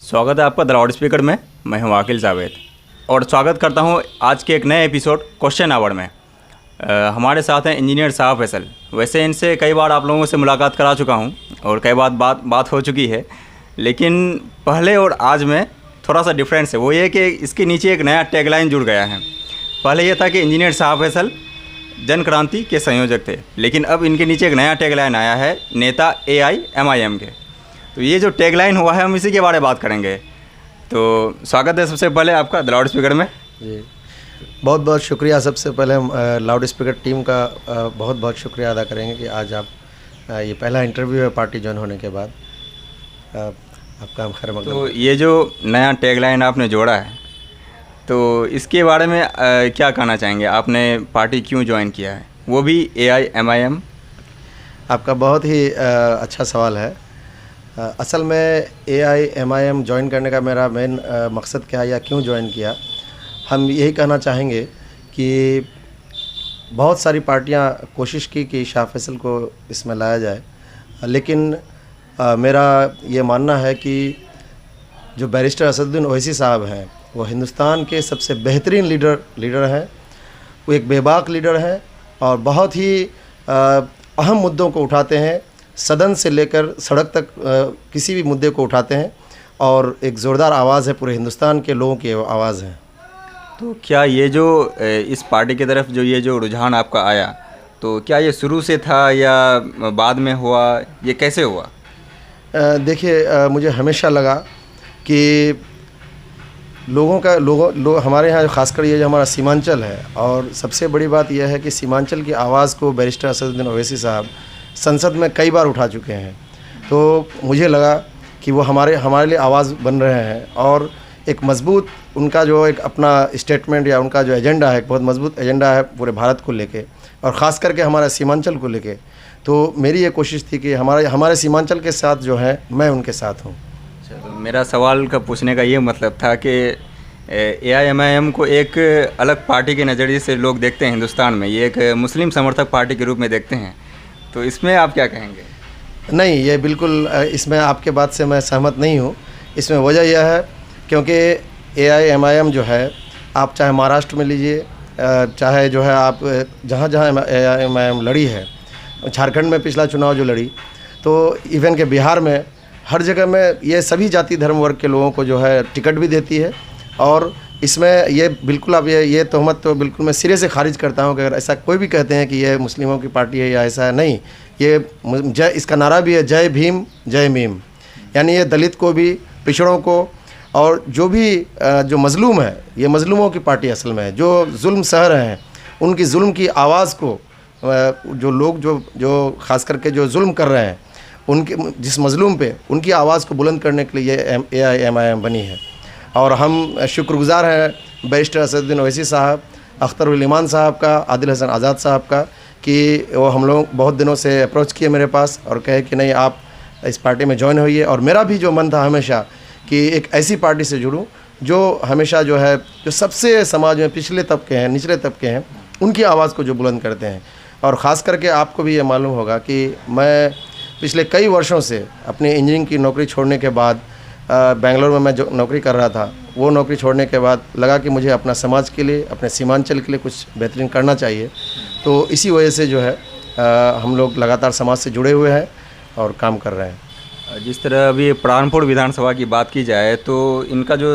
स्वागत है आपका द लाउड स्पीकर में। मैं हूं वाकिल जावेद और स्वागत करता हूं आज के एक नए एपिसोड क्वेश्चन आवर में। हमारे साथ हैं इंजीनियर साहब फैसल। वैसे इनसे कई बार आप लोगों से मुलाकात करा चुका हूं और कई बात हो चुकी है, लेकिन पहले और आज में थोड़ा सा डिफरेंस है। वो ये कि इसके नीचे एक नया टैगलाइन जुड़ गया है। पहले ये था कि इंजीनियर साहब फैसल जन क्रांति के संयोजक थे, लेकिन अब इनके नीचे एक नया टैगलाइन आया है, नेता AIMIM के। तो ये जो टैगलाइन हुआ है हम इसी के बारे में बात करेंगे। तो स्वागत है सबसे पहले आपका द लाउड स्पीकर में। जी, बहुत बहुत शुक्रिया। सबसे पहले हम लाउड स्पीकर टीम का बहुत बहुत शुक्रिया अदा करेंगे कि आज आप ये पहला इंटरव्यू है पार्टी ज्वाइन होने के बाद। आपका खैर मकदम। तो ये जो नया टैगलाइन आपने जोड़ा है, तो इसके बारे में क्या कहना चाहेंगे? आपने पार्टी क्यों ज्वाइन किया है, वो भी AIMIM? आपका बहुत ही अच्छा सवाल है। असल में AIMIM ज्वाइन करने का मेरा मेन मकसद क्या है या क्यों ज्वाइन किया, हम यही कहना चाहेंगे कि बहुत सारी पार्टियां कोशिश की कि शाह फैसल को इसमें लाया जाए, लेकिन मेरा ये मानना है कि जो बैरिस्टर असदुद्दीन ओवैसी साहब हैं वो हिंदुस्तान के सबसे बेहतरीन लीडर हैं। वो एक बेबाक लीडर हैं और बहुत ही अहम मुद्दों को उठाते हैं, सदन से लेकर सड़क तक किसी भी मुद्दे को उठाते हैं और एक ज़ोरदार आवाज़ है, पूरे हिंदुस्तान के लोगों की आवाज़ है। तो क्या ये जो इस पार्टी की तरफ जो ये जो रुझान आपका आया, तो क्या ये शुरू से था या बाद में हुआ, ये कैसे हुआ? देखिए, मुझे हमेशा लगा कि हमारे यहाँ ख़ासकर ये जो हमारा सीमांचल है, और सबसे बड़ी बात यह है कि सीमांचल की आवाज़ को बैरिस्टर असदुद्दीन ओवैसी साहब संसद में कई बार उठा चुके हैं। तो मुझे लगा कि वो हमारे लिए आवाज़ बन रहे हैं और एक मजबूत उनका जो एक अपना स्टेटमेंट या उनका जो एजेंडा है, एक बहुत मजबूत एजेंडा है पूरे भारत को लेके और ख़ास करके हमारे सीमांचल को लेके। तो मेरी ये कोशिश थी कि हमारे सीमांचल के साथ जो है मैं उनके साथ हूँ। तो मेरा सवाल का पूछने का ये मतलब था कि AIMIM को एक अलग पार्टी के नज़रिए से लोग देखते हैं हिंदुस्तान में, ये एक मुस्लिम समर्थक पार्टी के रूप में देखते हैं। तो इसमें आप क्या कहेंगे? नहीं, ये बिल्कुल इसमें आपके बात से मैं सहमत नहीं हूँ। इसमें वजह यह है क्योंकि AIMIM जो है, आप चाहे महाराष्ट्र में लीजिए, चाहे जो है आप जहाँ AIMIM लड़ी है, झारखंड में पिछला चुनाव जो लड़ी, तो इवन के बिहार में, हर जगह में ये सभी जाति धर्म वर्ग के लोगों को जो है टिकट भी देती है। और इसमें ये बिल्कुल आप ये तोहमत तो बिल्कुल मैं सिरे से खारिज करता हूँ कि अगर ऐसा कोई भी कहते हैं कि ये मुस्लिमों की पार्टी है या ऐसा है, नहीं। ये इसका नारा भी है, जय भीम जय मीम, यानी ये दलित को भी, पिछड़ों को और जो भी जो मज़लूम है, ये मज़लूमों की पार्टी असल में है। जो जुल्म सह रहे हैं उनकी जुल्म की आवाज़ को, जो लोग जो ख़ास करके जो जुल्म कर रहे हैं उनके, जिस मज़लूम पे, उनकी आवाज़ को बुलंद करने के लिए ये AIMIM बनी है। और हम शुक्रगुज़ार हैं बैरिस्टर असदुद्दीन ओवैसी साहब, अख्तरुल ईमान साहब का, आदिल हसन आज़ाद साहब का, कि वो हम लोग बहुत दिनों से अप्रोच किए मेरे पास और कहे कि नहीं, आप इस पार्टी में ज्वाइन होइए। और मेरा भी जो मन था हमेशा कि एक ऐसी पार्टी से जुड़ूं जो हमेशा जो है, जो सबसे समाज में पिछले तबके हैं, निचले तबके हैं, उनकी आवाज़ को जो बुलंद करते हैं। और ख़ास करके आपको भी ये मालूम होगा कि मैं पिछले कई वर्षों से अपनी इंजीनियरिंग की नौकरी छोड़ने के बाद बेंगलोर में मैं जो नौकरी कर रहा था, वो नौकरी छोड़ने के बाद लगा कि मुझे अपना समाज के लिए, अपने सीमांचल के लिए कुछ बेहतरीन करना चाहिए। तो इसी वजह से जो है हम लोग लगातार समाज से जुड़े हुए हैं और काम कर रहे हैं। जिस तरह अभी प्राणपुर विधानसभा की बात की जाए, तो इनका जो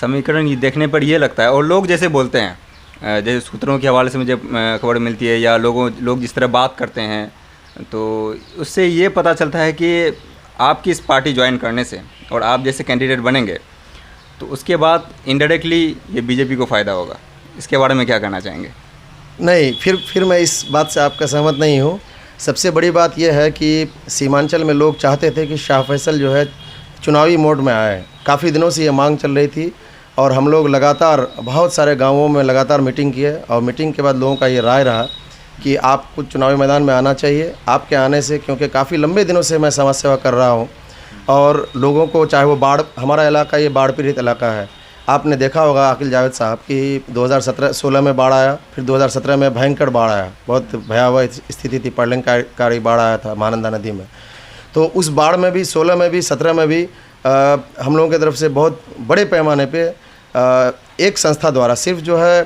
समीकरण ये देखने पर ये लगता है, और लोग जैसे बोलते हैं, जैसे सूत्रों के हवाले से मुझे खबर मिलती है या लोग जिस तरह बात करते हैं, तो उससे ये पता चलता है कि आपकी इस पार्टी ज्वाइन करने से और आप जैसे कैंडिडेट बनेंगे तो उसके बाद इनडायरेक्टली ये बीजेपी को फ़ायदा होगा। इसके बारे में क्या कहना चाहेंगे? नहीं, फिर मैं इस बात से आपका सहमत नहीं हूँ। सबसे बड़ी बात यह है कि सीमांचल में लोग चाहते थे कि शाह फैसल जो है चुनावी मोड में आए। काफ़ी दिनों से ये मांग चल रही थी और हम लोग लगातार बहुत सारे गाँवों में लगातार मीटिंग किए और मीटिंग के बाद लोगों का ये राय रहा कि आपको चुनावी मैदान में आना चाहिए। आपके आने से, क्योंकि काफ़ी लंबे दिनों से मैं समाज सेवा कर रहा हूँ और लोगों को, चाहे वो बाढ़, हमारा इलाका ये बाढ़ पीड़ित इलाका है। आपने देखा होगा आकिल जावेद साहब कि 2016 में बाढ़ आया, फिर 2017 में भयंकर बाढ़ आया, बहुत भयावह स्थिति थी, प्रलयंकारी बाढ़ आया था महानंदा नदी में। तो उस बाढ़ में भी, 16 में भी, 17 में भी हम लोगों की तरफ से बहुत बड़े पैमाने पे एक संस्था द्वारा, सिर्फ जो है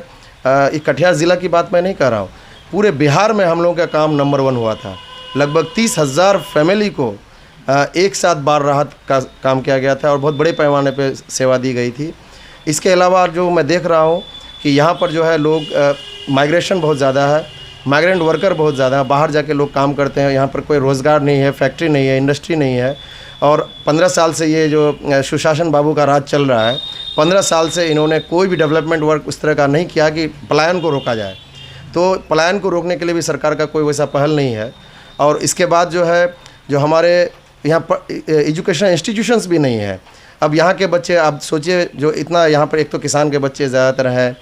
एक कटिहार ज़िला की बात मैं नहीं कर रहा हूँ, पूरे बिहार में हम लोगों का काम नंबर 1 हुआ था। लगभग 30,000 फैमिली को एक साथ बाढ़ राहत का काम किया गया था और बहुत बड़े पैमाने पे सेवा दी गई थी। इसके अलावा जो मैं देख रहा हूँ कि यहाँ पर जो है लोग माइग्रेशन बहुत ज़्यादा है, माइग्रेंट वर्कर बहुत ज़्यादा है, बाहर जाके लोग काम करते हैं, यहाँ पर कोई रोज़गार नहीं है, फैक्ट्री नहीं है, इंडस्ट्री नहीं है। और 15 साल से ये जो सुशासन बाबू का राज चल रहा है, 15 साल से इन्होंने कोई भी डेवलपमेंट वर्क उस तरह का नहीं किया कि पलायन को रोका जाए। तो पलायन को रोकने के लिए भी सरकार का कोई वैसा पहल नहीं है। और इसके बाद जो है, जो हमारे यहाँ पर एजुकेशन इंस्टीट्यूशंस भी नहीं है। अब यहाँ के बच्चे, आप सोचिए, जो इतना यहाँ पर एक तो किसान के बच्चे ज़्यादातर हैं,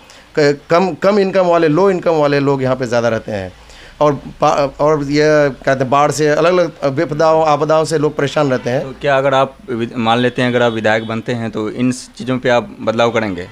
कम इनकम वाले, लो इनकम वाले लोग यहाँ पे ज़्यादा रहते हैं। और ये कहते हैं बाढ़ से, अलग अलग विपदाओं आपदाओं से लोग परेशान रहते हैं। तो क्या अगर आप मान लेते हैं, अगर आप विधायक बनते हैं तो इन चीज़ों पे आप बदलाव करेंगे?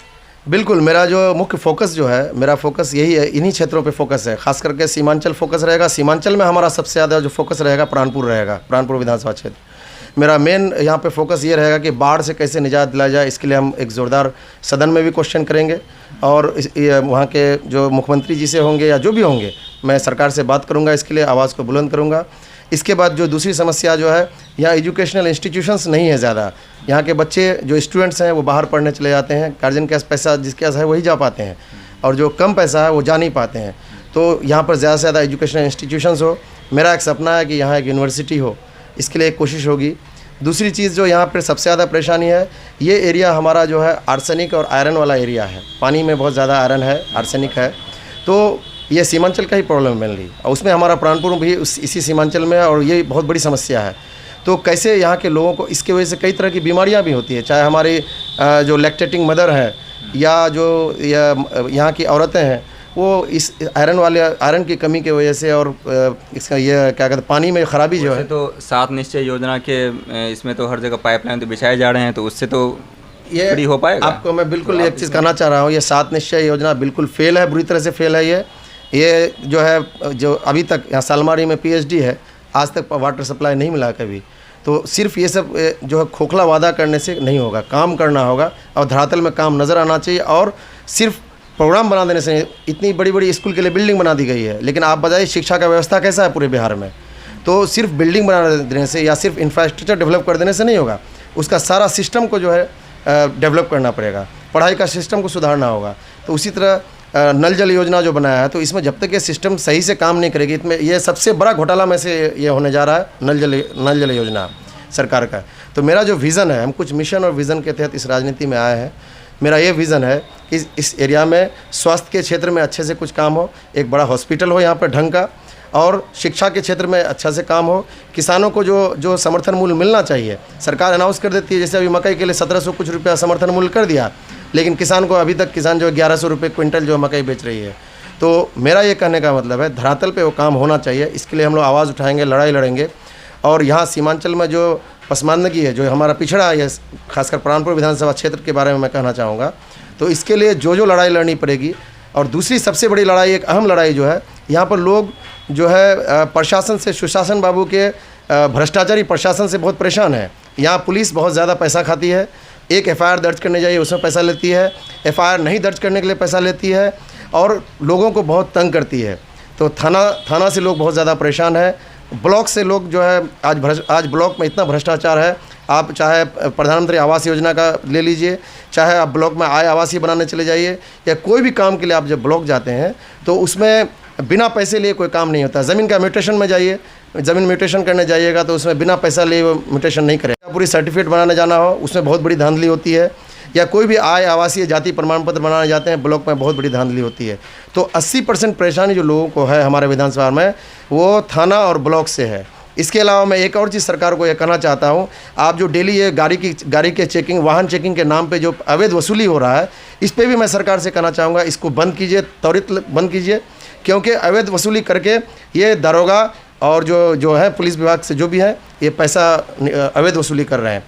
बिल्कुल, मेरा जो मुख्य फोकस जो है, मेरा फोकस यही है, इन्हीं क्षेत्रों पे फोकस है। खास करके सीमांचल फोकस रहेगा। सीमांचल में हमारा सबसे ज़्यादा जो फोकस रहेगा प्राणपुर रहेगा, प्राणपुर विधानसभा क्षेत्र। मेरा मेन यहाँ पे फोकस ये रहेगा कि बाढ़ से कैसे निजात दिलाया जाए। इसके लिए हम एक ज़ोरदार सदन में भी क्वेश्चन करेंगे और वहाँ के जो मुख्यमंत्री जी से होंगे या जो भी होंगे, मैं सरकार से बात करूँगा, इसके लिए आवाज़ को बुलंद करूँगा। इसके बाद जो दूसरी समस्या जो है, यहाँ एजुकेशनल इंस्टीट्यूशंस नहीं है ज़्यादा। यहाँ के बच्चे जो स्टूडेंट्स हैं वो बाहर पढ़ने चले जाते हैं, गार्जियन के पास पैसा जिसके पास है वही जा पाते हैं, और जो कम पैसा है वो जा नहीं पाते हैं। तो यहाँ पर ज़्यादा से ज़्यादा एजुकेशनल इंस्टीट्यूशंस हो। मेरा एक सपना है कि यहाँ एक यूनिवर्सिटी हो, इसके लिए एक कोशिश होगी। दूसरी चीज़ जो यहाँ पर सबसे ज़्यादा परेशानी है, ये एरिया हमारा जो है आर्सेनिक और आयरन वाला एरिया है। पानी में बहुत ज़्यादा आयरन है, आर्सेनिक है। तो ये सीमांचल का ही प्रॉब्लम बन रही, और उसमें हमारा प्राणपुर भी इसी सीमांचल में है, और ये बहुत बड़ी समस्या है। तो कैसे यहाँ के लोगों को, इसके वजह से कई तरह की बीमारियाँ भी होती है, चाहे हमारी जो लैक्टेटिंग मदर है या जो यहाँ की औरतें हैं, वो इस आयरन की कमी की वजह से, और इसका ये क्या कहते हैं, पानी में खराबी जो है। तो 7 निश्चय योजना के इसमें तो हर जगह पाइपलाइन तो बिछाए जा रहे हैं, तो उससे तो ये फ्री हो पाएगा? आपको मैं बिल्कुल एक चीज़ कहना चाह रहा हूँ, ये 7 निश्चय योजना बिल्कुल फेल है, बुरी तरह से फेल है। ये जो है, जो अभी तक यहाँ सालमारी में PhD है, आज तक वाटर सप्लाई नहीं मिला कभी। तो सिर्फ ये सब जो है खोखला वादा करने से नहीं होगा, काम करना होगा, और धरातल में काम नज़र आना चाहिए। और सिर्फ प्रोग्राम बना देने से, इतनी बड़ी बड़ी स्कूल के लिए बिल्डिंग बना दी गई है, लेकिन आप बताइए शिक्षा का व्यवस्था कैसा है पूरे बिहार में। तो सिर्फ बिल्डिंग बना देने से या सिर्फ इंफ्रास्ट्रक्चर डेवलप कर देने से नहीं होगा, उसका सारा सिस्टम को जो है डेवलप करना पड़ेगा, पढ़ाई का सिस्टम को सुधारना होगा। तो उसी तरह नल जल योजना जो बनाया है, तो इसमें जब तक ये सिस्टम सही से काम नहीं करेगी, इसमें ये सबसे बड़ा घोटाला में से ये होने जा रहा है, नल जल योजना सरकार का। तो मेरा जो विज़न है, हम कुछ मिशन और विज़न के तहत इस राजनीति में आए हैं। मेरा ये विज़न है कि इस एरिया में स्वास्थ्य के क्षेत्र में अच्छे से कुछ काम हो, एक बड़ा हॉस्पिटल हो यहाँ पर ढंग का, और शिक्षा के क्षेत्र में अच्छा से काम हो। किसानों को जो समर्थन मूल्य मिलना चाहिए, सरकार अनाउंस कर देती है, जैसे अभी मकई के लिए 1700 कुछ रुपया समर्थन मूल्य कर दिया, लेकिन किसान को अभी तक, किसान जो 1100 रुपये क्विंटल जो मकई बेच रही है। तो मेरा ये कहने का मतलब है, धरातल पे वो काम होना चाहिए। इसके लिए हम लोग आवाज़ उठाएंगे, लड़ाई लड़ेंगे। और यहाँ सीमांचल में जो पसमानदगी है, जो हमारा पिछड़ा है, खासकर प्राणपुर विधानसभा क्षेत्र के बारे में मैं कहना चाहूँगा, तो इसके लिए जो लड़ाई लड़नी पड़ेगी। और दूसरी सबसे बड़ी लड़ाई, एक अहम लड़ाई जो है, यहाँ पर लोग जो है प्रशासन से, सुशासन बाबू के भ्रष्टाचारी प्रशासन से बहुत परेशान है। यहाँ पुलिस बहुत ज़्यादा पैसा खाती है, एक FIR दर्ज करने जाइए उसमें पैसा लेती है, FIR नहीं दर्ज करने के लिए पैसा लेती है, और लोगों को बहुत तंग करती है। तो थाना से लोग बहुत ज़्यादा परेशान है। ब्लॉक से लोग जो है, आज ब्लॉक में इतना भ्रष्टाचार है, आप चाहे प्रधानमंत्री आवास योजना का ले लीजिए, चाहे आप ब्लॉक में आवासीय बनाने चले जाइए, या कोई भी काम के लिए आप जब ब्लॉक जाते हैं तो उसमें बिना पैसे लिए कोई काम नहीं होता। ज़मीन का म्यूटेशन में जाइए, ज़मीन म्यूटेशन करने जाइएगा तो उसमें बिना पैसा लिए वो म्यूटेशन नहीं करेगा। पूरी सर्टिफिकेट बनाने जाना हो, उसमें बहुत बड़ी धांधली होती है। या कोई भी आवासीय जाति प्रमाण पत्र बनाने जाते हैं, ब्लॉक में बहुत बड़ी धांधली होती है। तो 80% परेशानी जो लोगों को है हमारे विधानसभा में, वो थाना और ब्लॉक से है। इसके अलावा मैं एक और चीज़ सरकार को यह कहना चाहता हूँ, आप जो डेली ये गाड़ी के चेकिंग, वाहन चेकिंग के नाम पे जो अवैध वसूली हो रहा है, इस पर भी मैं सरकार से कहना चाहूँगा, इसको बंद कीजिए, त्वरित बंद कीजिए। क्योंकि अवैध वसूली करके ये दरोगा और जो है पुलिस विभाग से जो भी है, ये पैसा अवैध वसूली कर रहे हैं।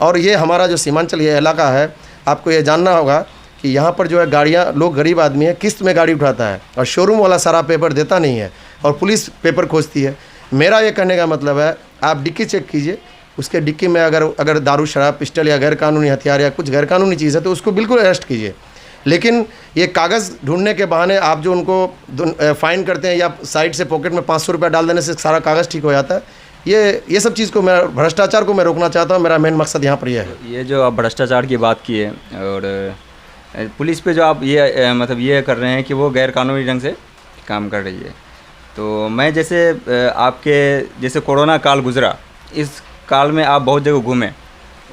और ये हमारा जो सीमांचल ये इलाका है, आपको ये जानना होगा कि यहाँ पर जो है गाड़ियाँ, लोग गरीब आदमी है, किस्त में गाड़ी उठाता है, और शोरूम वाला सारा पेपर देता नहीं है, और पुलिस पेपर खोजती है। मेरा ये कहने का मतलब है, आप डिक्की चेक कीजिए, उसके डिक्की में अगर दारू शराब पिस्टल या गैर कानूनी हथियार या कुछ गैर कानूनी चीज़ है तो उसको बिल्कुल अरेस्ट कीजिए। लेकिन ये कागज़ ढूंढने के बहाने आप जो उनको फ़ाइन करते हैं या साइड से पॉकेट में 500 रुपया डाल देने से सारा कागज़ ठीक हो जाता है, ये सब चीज़ को मैं भ्रष्टाचार को मैं रोकना चाहता हूँ। मेरा मेन मकसद यहाँ पर यह है। ये जो आप भ्रष्टाचार की बात की है और पुलिस पे जो आप ये मतलब ये कर रहे हैं कि वो गैर कानूनी ढंग से काम कर रही है, तो मैं जैसे आपके जैसे कोरोना काल गुजरा, इस काल में आप बहुत जगह घूमे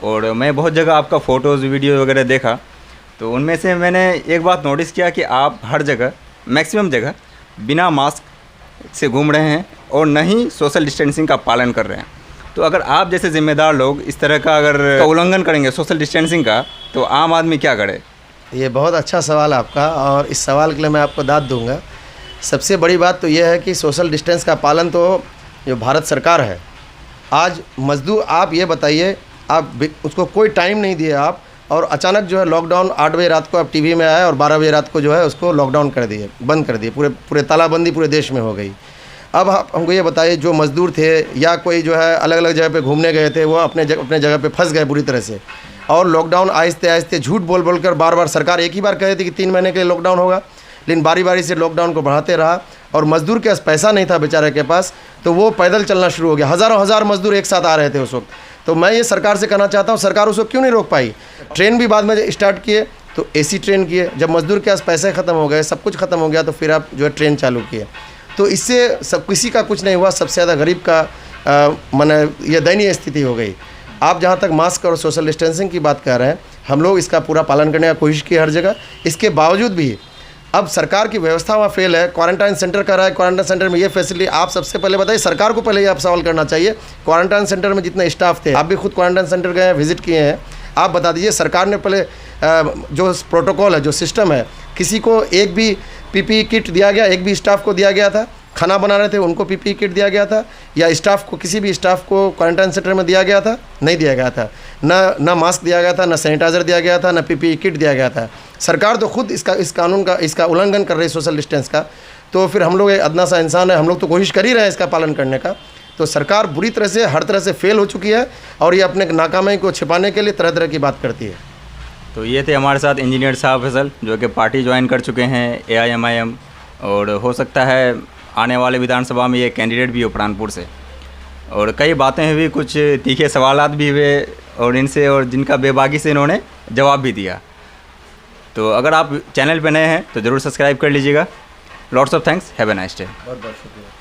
और मैं बहुत जगह आपका फ़ोटोज़ वीडियो वगैरह देखा, तो उनमें से मैंने एक बात नोटिस किया कि आप हर जगह मैक्सिमम जगह बिना मास्क से घूम रहे हैं और न ही सोशल डिस्टेंसिंग का पालन कर रहे हैं। तो अगर आप जैसे ज़िम्मेदार लोग इस तरह का अगर उल्लंघन करेंगे सोशल डिस्टेंसिंग का, तो आम आदमी क्या करे? ये बहुत अच्छा सवाल आपका, और इस सवाल के लिए मैं आपको दाद दूंगा। सबसे बड़ी बात तो यह है कि सोशल डिस्टेंस का पालन तो जो भारत सरकार है, आज मजदूर, आप ये बताइए, आप उसको कोई टाइम नहीं दिए आप, और अचानक जो है लॉकडाउन 8 बजे रात को आप टीवी में आया और 12 बजे रात को जो है उसको लॉकडाउन कर दिए, बंद कर दिए, पूरे तालाबंदी पूरे देश में हो गई। अब आप हमको ये बताइए, जो मजदूर थे या कोई जो है अलग अलग जगह पे घूमने गए थे, वो अपने जगह पे फंस गए बुरी तरह से, और लॉकडाउन आहिस्ते आहिस्ते झूठ बोल कर बार बार सरकार एक ही बार कह रही थी कि 3 महीने के लिए लॉकडाउन होगा, लेकिन बारी बारी से लॉकडाउन को बढ़ाते रहा और मजदूर के पास पैसा नहीं था बेचारे के पास, तो वो पैदल चलना शुरू हो गया। हज़ार मजदूर एक साथ आ रहे थे उस वक्त। तो मैं ये सरकार से कहना चाहता हूँ, सरकार उसको क्यों नहीं रोक पाई? ट्रेन भी बाद में स्टार्ट किए तो AC ट्रेन किए, जब मजदूर के पास पैसे ख़त्म हो गए, सब कुछ ख़त्म हो गया, तो फिर आप जो है ट्रेन चालू किए। तो इससे सब किसी का कुछ नहीं हुआ, सबसे ज़्यादा गरीब का माने ये दयनीय स्थिति हो गई। आप जहाँ तक मास्क और सोशल डिस्टेंसिंग की बात कर रहे हैं, हम लोग इसका पूरा पालन करने का कोशिश की हर जगह। इसके बावजूद भी अब सरकार की व्यवस्था वहाँ फेल है। क्वारंटाइन सेंटर कर रहा है, क्वारंटाइन सेंटर में ये फैसिलिटी, आप सबसे पहले बताइए, सरकार को पहले ये आप सवाल करना चाहिए, क्वारंटाइन सेंटर में जितने स्टाफ थे, आप भी खुद क्वारंटाइन सेंटर गए हैं, विजिट किए हैं, आप बता दीजिए सरकार ने पहले जो प्रोटोकॉल है, जो सिस्टम है, किसी को एक भी PPE किट दिया गया? एक भी स्टाफ को दिया गया था? खाना बना रहे थे उनको PPE किट दिया गया था? या स्टाफ को, किसी भी स्टाफ को क्वारंटाइन सेंटर में दिया गया था? नहीं दिया गया था। ना मास्क दिया गया था, ना सैनिटाइज़र दिया गया था, ना PPE किट दिया गया था। सरकार तो खुद इस कानून का, इसका उल्लंघन कर रही है सोशल डिस्टेंस का। तो फिर हम लोग अदना सा इंसान है, हम लोग तो कोशिश कर ही रहे हैं इसका पालन करने का। तो सरकार बुरी तरह से, हर तरह से फेल हो चुकी है और ये अपने नाकामी को छिपाने के लिए तरह तरह की बात करती है। तो ये थे हमारे साथ इंजीनियर साहब फैसल, जो कि पार्टी ज्वाइन कर चुके हैं AIMIM, और हो सकता है आने वाले विधानसभा में ये कैंडिडेट भी हो प्राणपुर से। और कई बातें हुई, कुछ तीखे सवालात भी हुए और इनसे, और जिनका बेबाकी से इन्होंने जवाब भी दिया। तो अगर आप चैनल पे नए हैं तो ज़रूर सब्सक्राइब कर लीजिएगा। Lots of thanks, have a nice day. बहुत बहुत शुक्रिया।